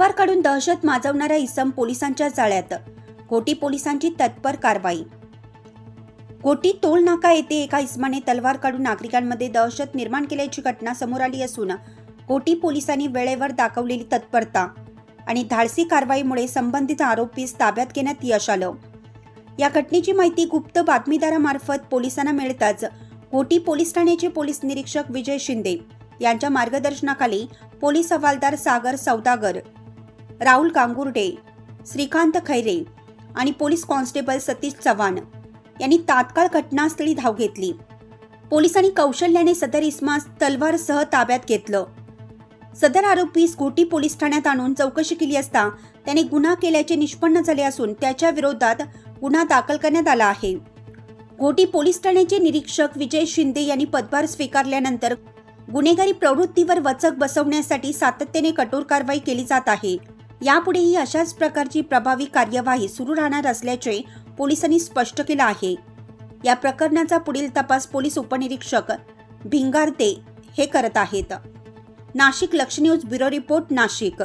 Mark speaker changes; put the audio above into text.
Speaker 1: तलवार काढून दहशत माजवणारा इसम पोलिसांच्या जाळ्यात। घोटी पोलिसांची तत्पर कारवाई। घोटी टोल नाका येथे एका इसमाने तलवार काढून नागरिकांमध्ये दहशत निर्माण केल्याची घटना समोर आली असून घोटी पोलिसांनी वेळेवर दाखवलेली तत्परता आणि धाडसी कारवाईमुळे संबंधित आरोपीस ताब्यात घेण्यात यश आलं। या घटनेची माहिती गुप्त बातमीदारामार्फत पोलिसांना मिळताच घोटी पोलीस ठाण्याचे पोलीस निरीक्षक विजय शिंदे यांच्या मार्गदर्शनाखाली पोलीस हवालदार सागर सौदागर, राहुल गांगुर्डे, श्रीकांत खैरे आणि पोलीस कॉन्स्टेबल सतीश चव्हाण यांनी तात्काळ घटनास्थळी धाव घेतली। पोलिसांनी कौशल्याने सदर इसमास तलवारसह ताब्यात घेतलं। सदर आरोपीस घोटी पोलीस ठाण्यात आणून चौकशी केली असता त्याने गुन्हा केल्याचे निष्पन्न झाले असून त्याच्या विरोधात गुन्हा दाखल करण्यात आला आहे। घोटी पोलीस ठाण्याचे निरीक्षक विजय शिंदे यांनी पदभार स्वीकारल्यानंतर गुन्हेगारी प्रवृत्तीवर वचक बसवण्यासाठी सातत्याने कठोर कारवाई केली जात आहे। यापुढेही अशाच प्रकारची प्रभावी कार्यवाही सुरू राहणार असल्याचे पोलिसांनी स्पष्ट केलं आहे। या प्रकरणाचा पुढील तपास पोलीस उपनिरीक्षक भिंगारते हे करत आहेत। नाशिक लक्ष न्यूज ब्युरो रिपोर्ट नाशिक।